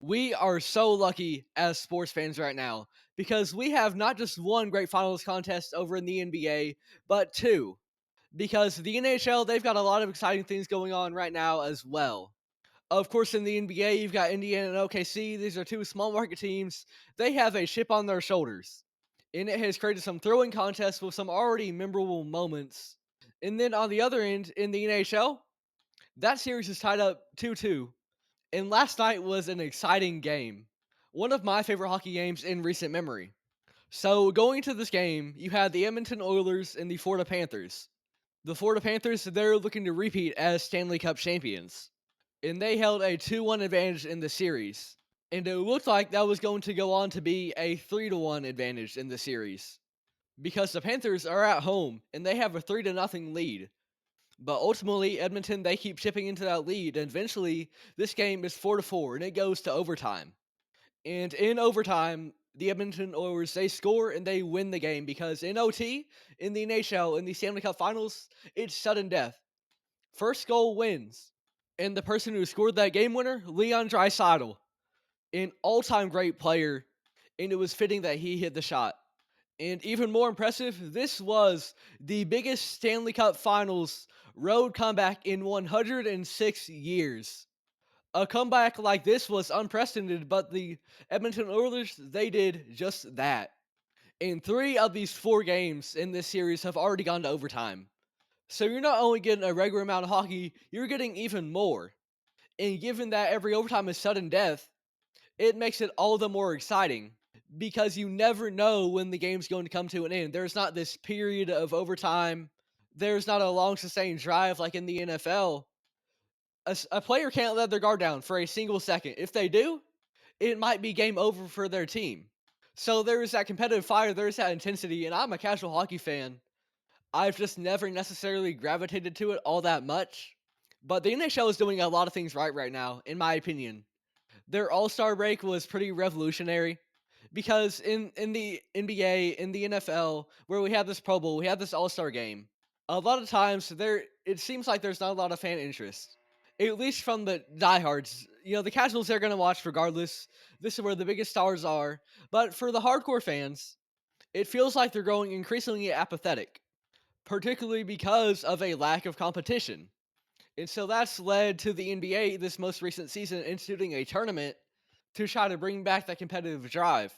We are so lucky as sports fans right now because we have not just one great finals contest over in the NBA, but two. Because the NHL, they've got a lot of exciting things going on right now as well. Of course, in the NBA, you've got Indiana and OKC. These are two small market teams. They have a chip on their shoulders. And it has created some thrilling contests with some already memorable moments. And then on the other end, in the NHL, that series is tied up 2-2. And last night was an exciting game. One of my favorite hockey games in recent memory. So, going into this game, you had the Edmonton Oilers and the Florida Panthers. The Florida Panthers, they're looking to repeat as Stanley Cup champions. And they held a 2-1 advantage in the series. And it looked like that was going to go on to be a 3-1 advantage in the series. Because the Panthers are at home and they have a 3-0 lead. But ultimately, Edmonton, they keep chipping into that lead, and eventually, this game is 4-4, and it goes to overtime. And in overtime, the Edmonton Oilers, they score and they win the game because in OT, in the NHL, in the Stanley Cup Finals, it's sudden death. First goal wins. And the person who scored that game winner, Leon Draisatl, an all-time great player, and it was fitting that he hit the shot. And even more impressive, this was the biggest Stanley Cup Finals road comeback in 106 years. A comeback like this was unprecedented, but the Edmonton Oilers, they did just that. And three of these four games in this series have already gone to overtime. So you're not only getting a regular amount of hockey, you're getting even more. And given that every overtime is sudden death, it makes it all the more exciting because you never know when the game's going to come to an end. There's not this period of overtime. There's not a long sustained drive like in the NFL. A player can't let their guard down for a single second. If they do, it might be game over for their team. So there is that competitive fire, there's that intensity, and I'm a casual hockey fan. I've just never necessarily gravitated to it all that much. But the NHL is doing a lot of things right now, in my opinion. Their All-Star break was pretty revolutionary because in the NBA, in the NFL, where we have this Pro Bowl, we have this All-Star game. A lot of times there it seems like there's not a lot of fan interest. At least from the diehards. You know, the casuals they're gonna watch regardless. This is where the biggest stars are. But for the hardcore fans, it feels like they're growing increasingly apathetic, particularly because of a lack of competition. And so that's led to the NBA this most recent season instituting a tournament to try to bring back that competitive drive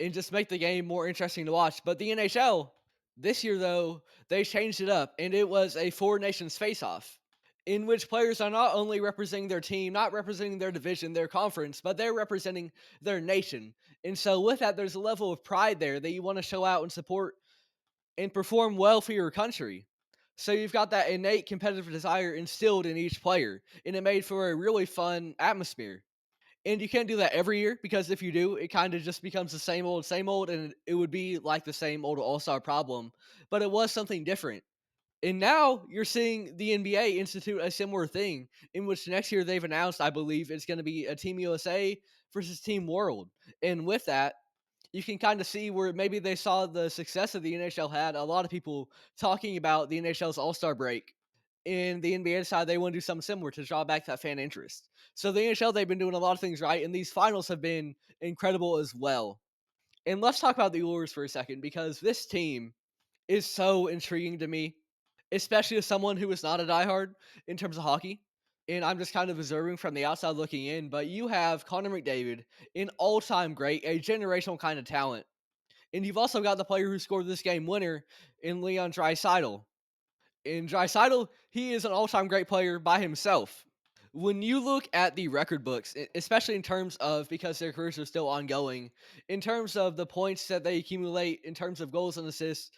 and just make the game more interesting to watch. But the NHL, this year though, they changed it up and it was a four nations face off in which players are not only representing their team, not representing their division, their conference, but they're representing their nation. And so with that, there's a level of pride there that you want to show out and support and perform well for your country. So you've got that innate competitive desire instilled in each player, and it made for a really fun atmosphere. And you can't do that every year because if you do, it kind of just becomes the same old, and it would be like the same old All Star problem. But it was something different. And now you're seeing the NBA institute a similar thing, in which next year they've announced, I believe, it's going to be a Team USA versus Team World. And with that, you can kind of see where maybe they saw the success that the NHL had. A lot of people talking about the NHL's All Star break. In the NBA side, they want to do something similar to draw back that fan interest. So the NHL, they've been doing a lot of things right, and these finals have been incredible as well. And let's talk about the Oilers for a second because this team is so intriguing to me, especially as someone who is not a diehard in terms of hockey. And I'm just kind of observing from the outside looking in. But you have Connor McDavid, an all time great, a generational kind of talent. And you've also got the player who scored this game winner in Leon Draisaitel. In Draisaitl, he is an all-time great player by himself. When you look at the record books, especially in terms of because their careers are still ongoing, in terms of the points that they accumulate, in terms of goals and assists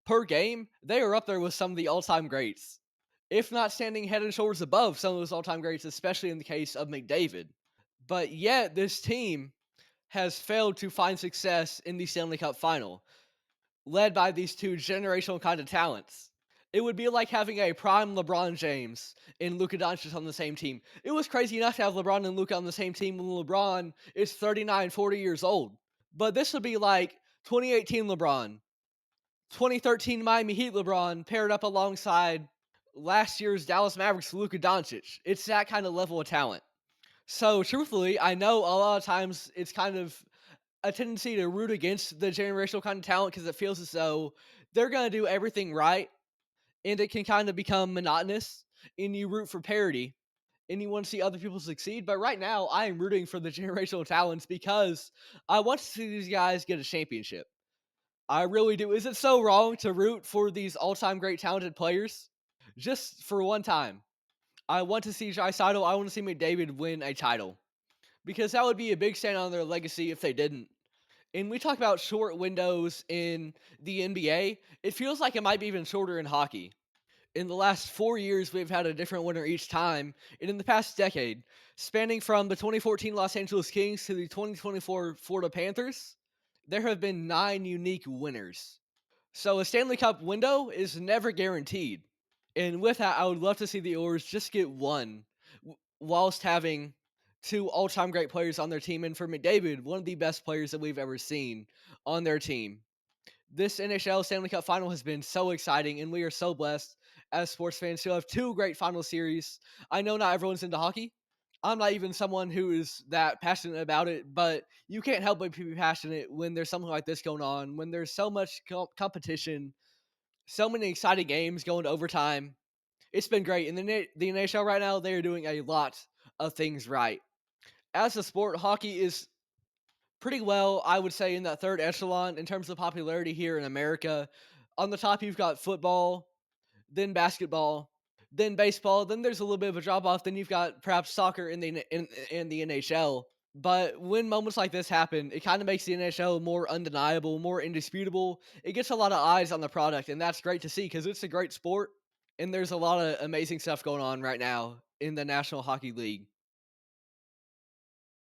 per game, they are up there with some of the all-time greats. If not standing head and shoulders above some of those all-time greats, especially in the case of McDavid. But yet, this team has failed to find success in the Stanley Cup final, led by these two generational kind of talents. It would be like having a prime LeBron James and Luka Doncic on the same team. It was crazy enough to have LeBron and Luka on the same team when LeBron is 39, 40 years old. But this would be like 2018 LeBron, 2013 Miami Heat LeBron paired up alongside last year's Dallas Mavericks Luka Doncic. It's that kind of level of talent. So, truthfully, I know a lot of times it's kind of a tendency to root against the generational kind of talent because it feels as though they're going to do everything right, and it can kind of become monotonous, and you root for parity and you want to see other people succeed. But right now, I am rooting for the generational talents because I want to see these guys get a championship. I really do. Is it so wrong to root for these all-time great talented players just for one time? I want to see Draisaitl. I want to see McDavid win a title because that would be a big stand on their legacy if they didn't. And we talk about short windows in the NBA. It feels like it might be even shorter in hockey. In the last 4 years, we've had a different winner each time. And in the past decade, spanning from the 2014 Los Angeles Kings to the 2024 Florida Panthers, there have been 9 unique winners. So a Stanley Cup window is never guaranteed. And with that, I would love to see the Oilers just get one whilst having two all-time great players on their team. And for McDavid, one of the best players that we've ever seen on their team. This NHL Stanley Cup final has been so exciting, and we are so blessed as sports fans to have two great final series. I know not everyone's into hockey. I'm not even someone who is that passionate about it, but you can't help but be passionate when there's something like this going on, when there's so much competition, so many exciting games going to overtime. It's been great. In the NHL right now, they are doing a lot of things right. As a sport, hockey is pretty well, I would say, in that third echelon in terms of popularity here in America. On the top, you've got football, then basketball, then baseball. Then there's a little bit of a drop off. Then you've got perhaps soccer in the NHL. But when moments like this happen, it kind of makes the NHL more undeniable, more indisputable. It gets a lot of eyes on the product, and that's great to see because it's a great sport, and there's a lot of amazing stuff going on right now in the National Hockey League.